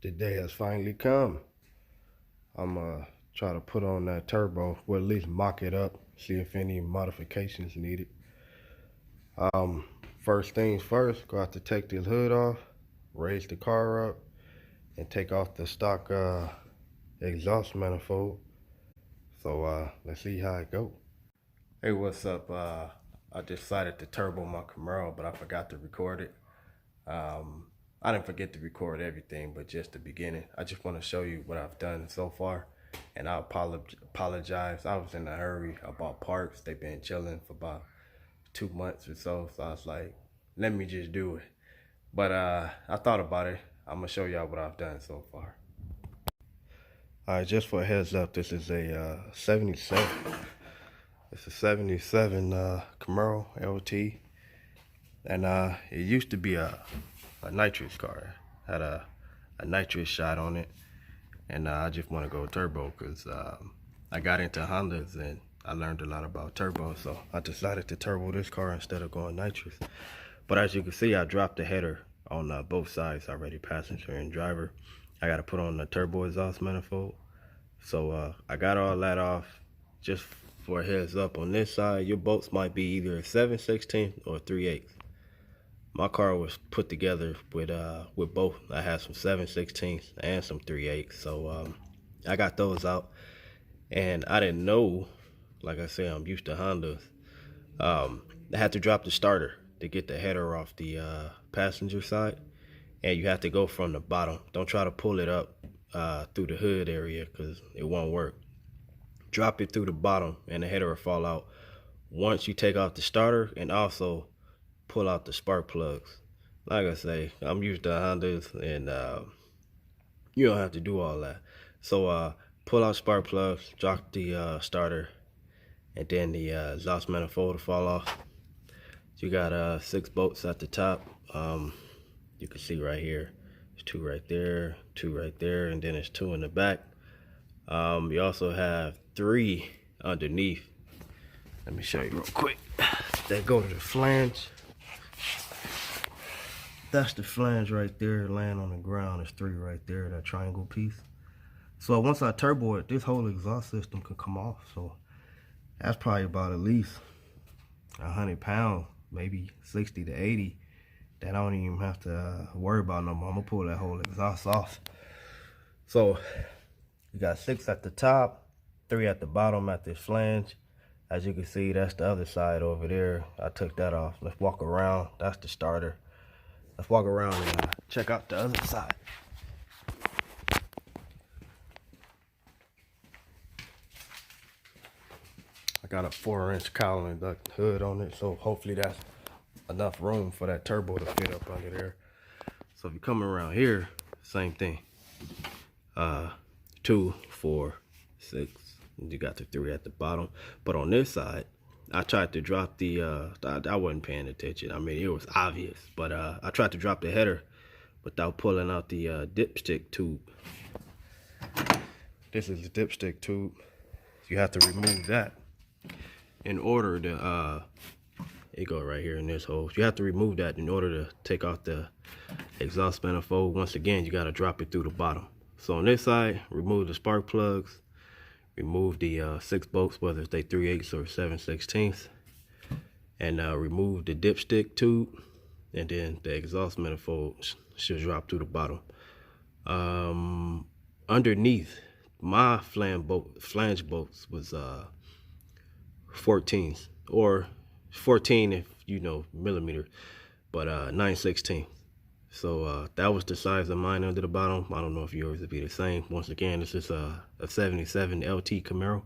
The day has finally come. I'm try to put on that turbo, or at least mock it up, see if any modifications needed. First things first, go have to take this hood off, raise the car up, and take off the stock exhaust manifold. So let's see how it goes. Hey, what's up? I decided to turbo my Camaro, but I forgot to record it. I didn't forget to record everything, but just the beginning. I just want to show you what I've done so far, and I apologize. I was in a hurry about parts. They've been chilling for about 2 months or so, so I was like, let me just do it. But I thought about it. I'm gonna show y'all what I've done so far. All right, just for a heads up, this is a 77. It's a 77 Camaro LT, and it used to be a nitrous car. Had a nitrous shot on it, and I just want to go turbo because I got into Hondas and I learned a lot about turbo, so I decided to turbo this car instead of going nitrous. But as you can see, I dropped the header on both sides already, passenger and driver. I got to put on the turbo exhaust manifold, so I got all that off. Just for a heads up, on this side, your bolts might be either 7/16 or 3/8. My car was put together with both. I had some 7/16 and some 3/8, so I got those out. And I didn't know, like I said, I'm used to Hondas. I had to drop the starter to get the header off the passenger side, and you have to go from the bottom. Don't try to pull it up through the hood area because it won't work. Drop it through the bottom and the header will fall out once you take off the starter, and also pull out the spark plugs. Like I say, I'm used to Hondas, and you don't have to do all that. So pull out spark plugs, drop the starter, and then the exhaust manifold will fall off. You got 6 bolts at the top. You can see right here, there's 2 right there, 2 right there, and then there's 2 in the back. You also have 3 underneath. Let me show you real quick. They go to the flange. That's the flange right there, laying on the ground. There's 3 right there, that triangle piece. So once I turbo it, this whole exhaust system can come off. So that's probably about at least 100 pounds, maybe 60 to 80. That I don't even have to worry about no more. I'm gonna pull that whole exhaust off. So you got 6 at the top, 3 at the bottom at this flange. As you can see, that's the other side over there. I took that off. Let's walk around. That's the starter. Let's walk around and check out the other side. I got a 4-inch cowling duct hood on it, so hopefully that's enough room for that turbo to fit up under there. So if you come around here, same thing. 2, 4, 6. You got the 3 at the bottom. But on this side, I tried to drop the I wasn't paying attention. I mean, it was obvious, but I tried to drop the header without pulling out the dipstick tube. This is the dipstick tube. You have to remove that in order to it go right here in this hole. You have to remove that in order to take off the exhaust manifold. Once again, you got to drop it through the bottom. So on this side, remove the spark plugs, remove the 6 bolts, whether they 3/8 or 7/16, and remove the dipstick tube, and then the exhaust manifold should drop through the bottom. Underneath, my flange bolts was 14s, or 14 if you know millimeter, but 9/16. So that was the size of mine under the bottom. I don't know if yours would be the same. Once again, this is a 77 LT Camaro.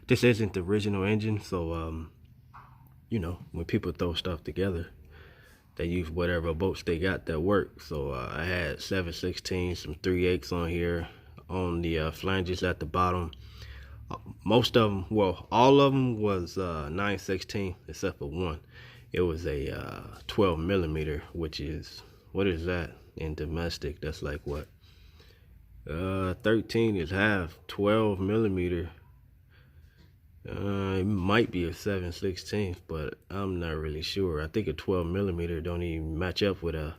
This isn't the original engine, so you know, when people throw stuff together, they use whatever bolts they got that work. So I had 7/16, some 3/8 on here, on the flanges at the bottom. Most of them, well, all of them was 9/16 except for one. It was a 12 millimeter, which is, what is that in domestic? That's like what? 13 is half. 12 millimeter. It might be a 7/16, but I'm not really sure. I think a 12 millimeter don't even match up with a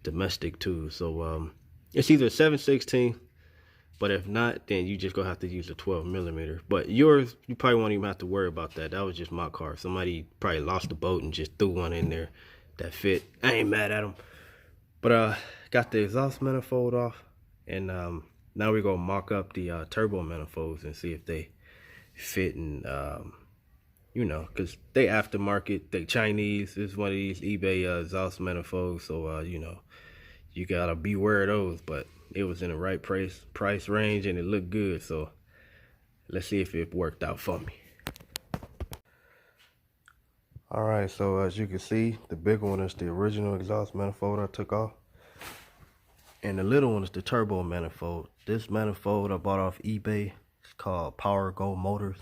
domestic too. So It's either 7/16, but if not, then you just gonna have to use a 12mm. But yours, you probably won't even have to worry about that. That was just my car. Somebody probably lost the boat and just threw one in there that fit. I ain't mad at them. But got the exhaust manifold off, and now we're gonna mock up the turbo manifolds and see if they fit. And you know, because they aftermarket, they Chinese. This is one of these eBay exhaust manifolds, so you know, you gotta beware of those. But it was in the right price range, and it looked good. So let's see if it worked out for me. All right, so as you can see, the big one is the original exhaust manifold I took off, and the little one is the turbo manifold. This manifold I bought off eBay. It's called Power Go Motors.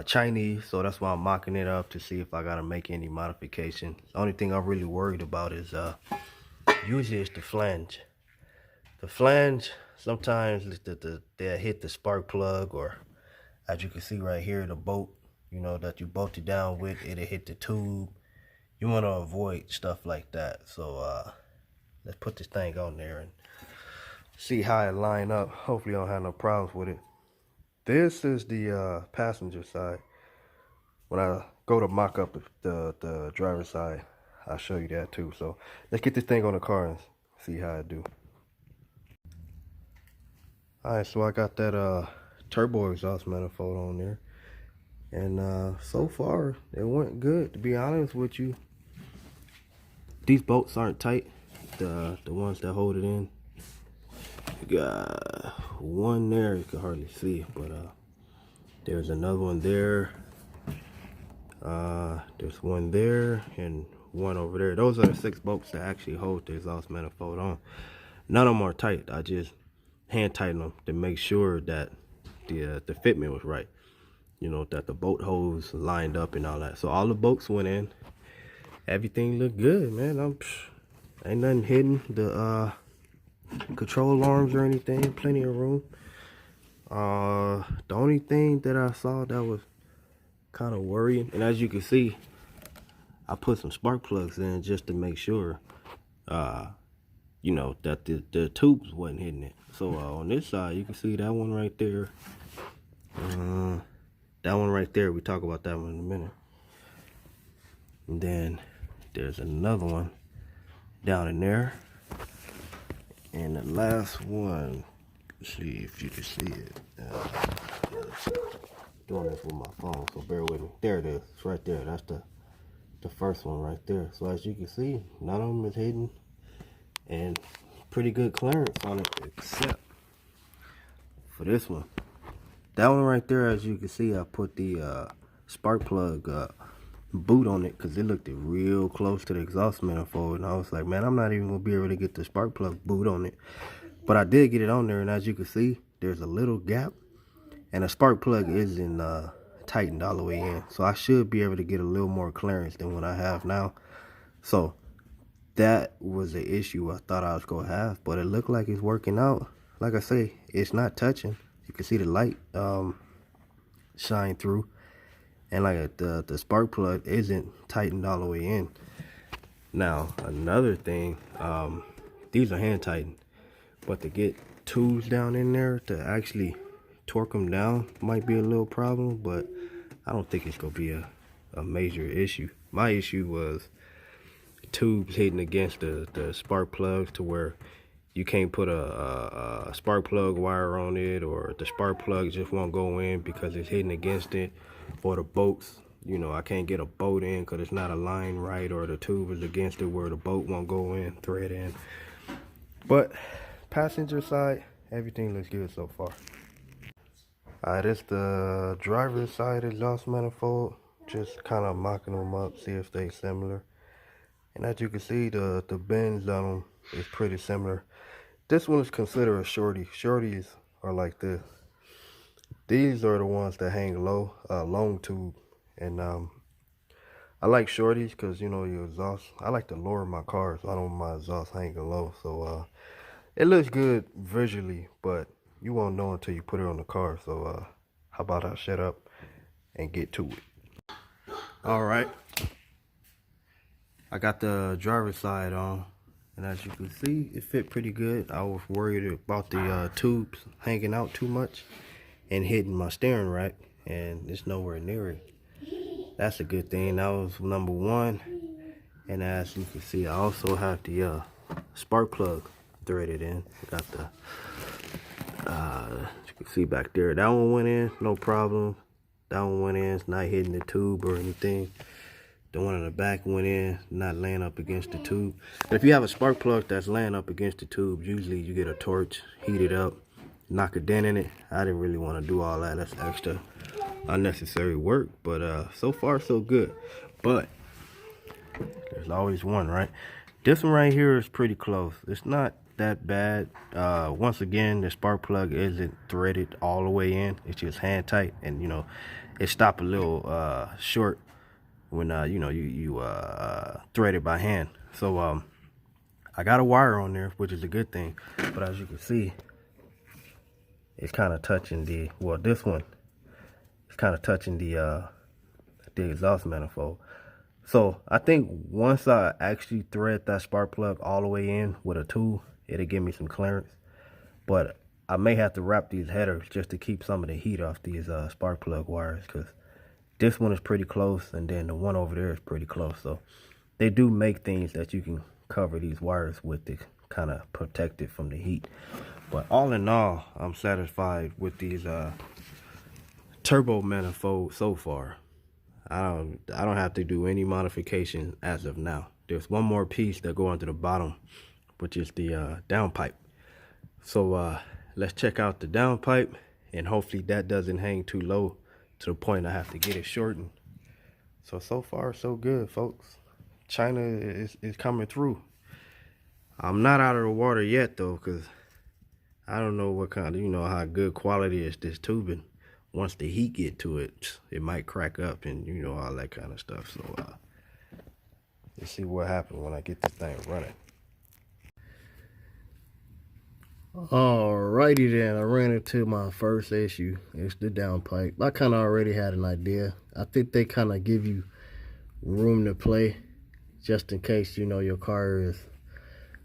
Chinese, so that's why I'm mocking it up to see if I gotta make any modification. The only thing I'm really worried about is usually it's the flange. The flange, sometimes they'll hit the spark plug, or as you can see right here, the bolt, you know, that you bolted down with, it'll hit the tube. You want to avoid stuff like that. So let's put this thing on there and see how it line up. Hopefully I don't have no problems with it. This is the passenger side. When I go to mock up the driver's side, I'll show you that too. So let's get this thing on the car and see how it do. Alright, so I got that turbo exhaust manifold on there. And so far, it went good, to be honest with you. These bolts aren't tight, the ones that hold it in. You got one there, you can hardly see, but there's another one there. There's one there and one over there. Those are the 6 bolts that actually hold the exhaust manifold on. None of them are tight. I just hand tighten them to make sure that the fitment was right. You know, that the bolt holes lined up and all that. So all the bolts went in. Everything looked good, man. Ain't nothing hidden. The control arms or anything. Plenty of room. The only thing that I saw that was kind of worrying, and as you can see, I put some spark plugs in just to make sure, you know, that the tubes wasn't hitting it. So on this side, you can see that one right there. That one right there, we talk about that one in a minute. And then there's another one down in there. And the last one, let's see if you can see it. Doing this with my phone, so bear with me. There it is, it's right there. That's the first one right there. So as you can see, none of them is hidden. And pretty good clearance on it, except for this one. That one right there, as you can see, I put the spark plug boot on it because it looked real close to the exhaust manifold, and I was like, man, I'm not even gonna be able to get the spark plug boot on it. But I did get it on there, and as you can see, there's a little gap, and the spark plug isn't tightened all the way in, so I should be able to get a little more clearance than what I have now. So that was the issue I thought I was gonna have, but it looked like it's working out. Like I say, it's not touching. You can see the light shine through, and like the spark plug isn't tightened all the way in. Now another thing, these are hand tightened, but to get tubes down in there to actually torque them down might be a little problem, but I don't think it's gonna be a major issue. My issue was tubes hitting against the spark plugs to where you can't put a spark plug wire on it, or the spark plug just won't go in because it's hitting against it, or the bolts, you know, I can't get a bolt in because it's not aligned right, or the tube is against it where the bolt won't go in, thread in. But passenger side, everything looks good so far. Alright, it's the driver's side exhaust manifold. Just kind of mocking them up, see if they similar. And as you can see, the bends on them is pretty similar. This one is considered a shorty. Shorties are like this. These are the ones that hang low, long tube. And I like shorties because, you know, your exhaust, I like to lower my car, so I don't want my exhaust hanging low. So it looks good visually, but you won't know until you put it on the car. So how about I shut up and get to it. All right, I got the driver's side on. And as you can see, it fit pretty good. I was worried about the tubes hanging out too much and hitting my steering rack, and it's nowhere near it. That's a good thing. That was number one. And as you can see, I also have the spark plug threaded in. Got the you can see back there, that one went in, no problem. That one went in, it's not hitting the tube or anything. The one in the back went in, not laying up against the tube. But if you have a spark plug that's laying up against the tube, usually you get a torch, heat it up, knock a dent in it. I didn't really want to do all that. That's extra unnecessary work. But so far so good. But there's always one, right? This one right here is pretty close. It's not that bad. Once again, the spark plug isn't threaded all the way in. It's just hand tight, and you know, it stopped a little short when you know, you thread it by hand. So I got a wire on there, which is a good thing. But as you can see, it's kind of touching the, well, this one, it's kind of touching the exhaust manifold. So I think once I actually thread that spark plug all the way in with a tool, it'll give me some clearance. But I may have to wrap these headers just to keep some of the heat off these spark plug wires, because this one is pretty close, and then the one over there is pretty close. So they do make things that you can cover these wires with to kind of protect it from the heat. But all in all, I'm satisfied with these turbo manifolds so far. I don't have to do any modification as of now. There's one more piece that go onto the bottom, which is the downpipe. So let's check out the downpipe, and hopefully that doesn't hang too low to the point I have to get it shortened. So far so good, folks. China is coming through. I'm not out of the water yet though, because I don't know what kind of, you know, how good quality is this tubing. Once the heat get to it, it might crack up, and you know, all that kind of stuff. So let's see what happens when I get this thing running. Alrighty then, I ran into my first issue. It's the downpipe. I kind of already had an idea. I think they kind of give you room to play, just in case, you know, your car is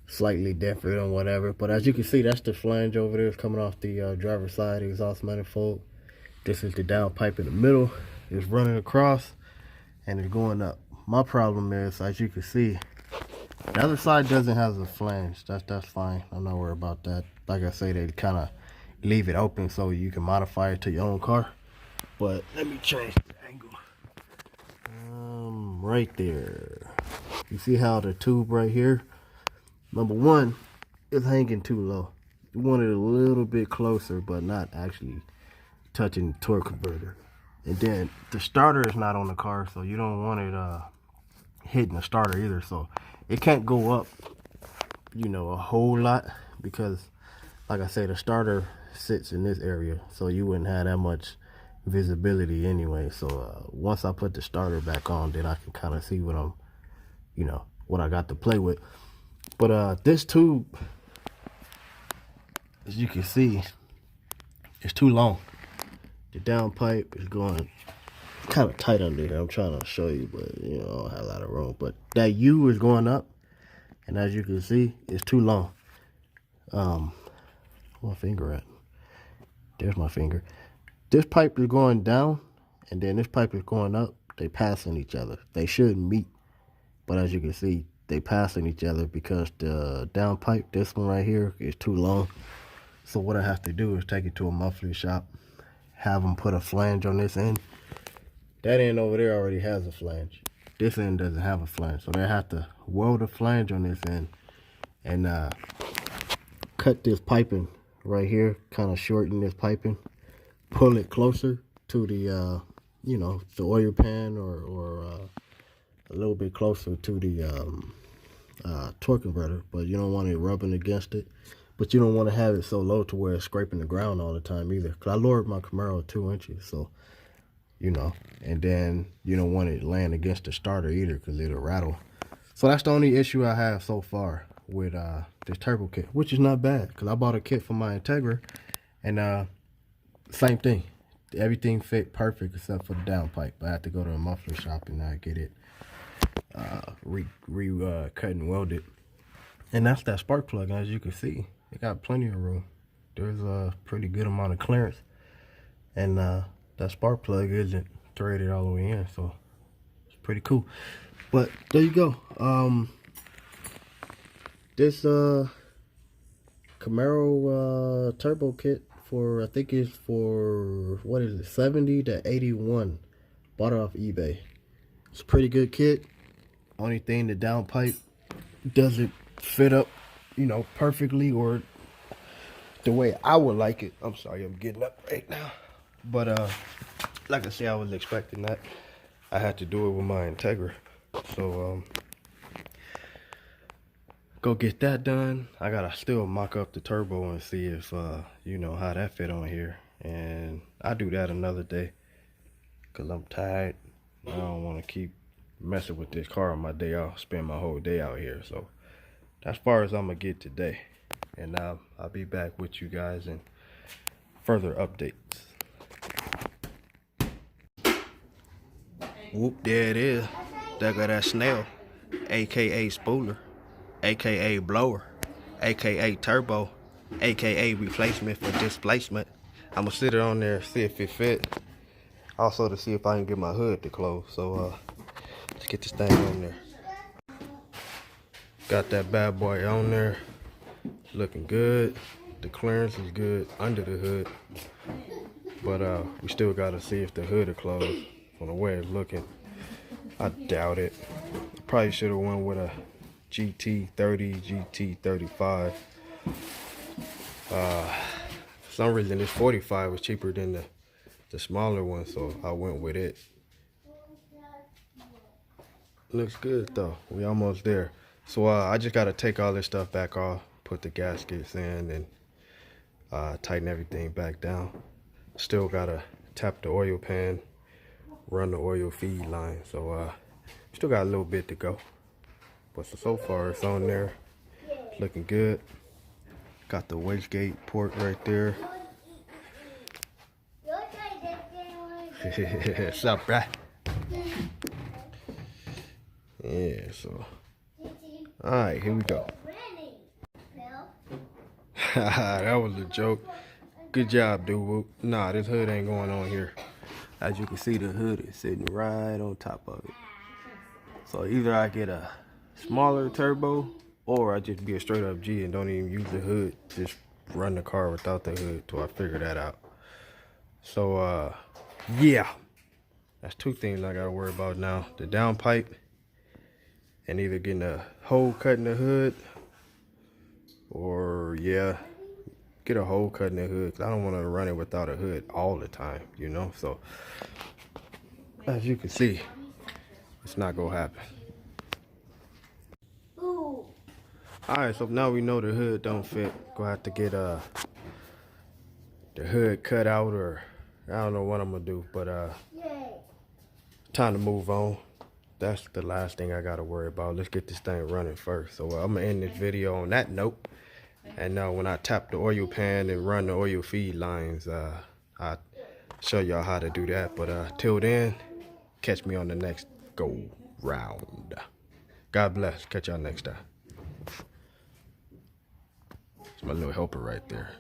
slightly different or whatever. But as you can see, that's the flange over there. It's coming off the driver's side exhaust manifold. This is the downpipe in the middle. It's running across and it's going up. My problem is, as you can see, the other side doesn't have a flange. That's fine. I'm not worried about that. Like I say, they kind of leave it open so you can modify it to your own car. But let me change the angle. Right there. You see how the tube right here, number one, is hanging too low. You want it a little bit closer, but not actually touching the torque converter. And then the starter is not on the car, so you don't want it hitting the starter either. So it can't go up, you know, a whole lot, because like I say, the starter sits in this area, so you wouldn't have that much visibility anyway. So once I put the starter back on, then I can kind of see what I'm, you know, what I got to play with. But this tube, as you can see, it's too long. The downpipe is going kind of tight under here. I'm trying to show you, but you know, I don't have a lot of room. But that U is going up, and as you can see, it's too long. Where's my finger at? There's my finger. This pipe is going down, and then this pipe is going up. They passing each other. They shouldn't meet, but as you can see, they passing each other because the downpipe, this one right here, is too long. So what I have to do is take it to a muffler shop, have them put a flange on this end. That end over there already has a flange. This end doesn't have a flange, so they have to weld a flange on this end and cut this piping right here, kind of shorten this piping, pull it closer to the you know, the oil pan, or a little bit closer to the torque converter. But you don't want it rubbing against it, but you don't want to have it so low to where it's scraping the ground all the time either, because I lowered my Camaro 2 inches, so you know. And then you don't want it laying against the starter either, because it'll rattle. So that's the only issue I have so far with this turbo kit, which is not bad, because I bought a kit for my Integra, and same thing, everything fit perfect except for the downpipe. I had to go to a muffler shop and get it cut and welded. And that's that spark plug. As you can see, it got plenty of room. There's a pretty good amount of clearance, and that spark plug isn't threaded all the way in, so it's pretty cool. But there you go. This Camaro turbo kit for, I think it's for, what is it, 70 to 81. Bought it off eBay. It's a pretty good kit. Only thing, the downpipe doesn't fit up, you know, perfectly or the way I would like it. I'm sorry, I'm getting up right now. But like I said, I was expecting that. I had to do it with my Integra. So go get that done. I gotta still mock up the turbo and see if you know, how that fit on here. And I'll do that another day, cause I'm tired. I don't want to keep messing with this car on my day off, spend my whole day out here. So that's as far as I'm gonna get today, and I'll be back with you guys in further updates. Whoop, there it is. There go that snail, aka spooler, aka blower, aka turbo, aka replacement for displacement. I'm gonna sit it on there, see if it fit, also to see if I can get my hood to close. So let's get this thing on there. Got that bad boy on there, looking good. The clearance is good under the hood, but we still gotta see if the hood will close. From the way it's looking, I doubt it. Probably should have went with a GT30, GT35. For some reason this 45 was cheaper than the smaller one, so I went with it. Looks good though. We almost there. So I just gotta take all this stuff back off, put the gaskets in, and tighten everything back down. Still gotta tap the oil pan, run the oil feed line. So still got a little bit to go, but so far it's on there, it's looking good. Got the wastegate port right there. What's up, bruh? Yeah, so all right, here we go. That was a joke. Good job, dude. Nah, this hood ain't going on here. As you can see, the hood is sitting right on top of it. So either I get a smaller turbo, or I just be a straight up G and don't even use the hood. Just run the car without the hood till I figure that out. So yeah, that's two things I gotta worry about now. The downpipe, and either getting a hole cut in the hood, or yeah, get a hole cut in the hood, because I don't want to run it without a hood all the time, you know. So as you can see, it's not gonna happen. Alright, so now we know the hood don't fit. Gonna have to get the hood cut out, or I don't know what I'm gonna do, but time to move on. That's the last thing I gotta worry about. Let's get this thing running first. So I'm gonna end this video on that note. And when I tap the oil pan and run the oil feed lines, I'll show y'all how to do that. But till then, catch me on the next go round. God bless. Catch y'all next time. It's my little helper right there.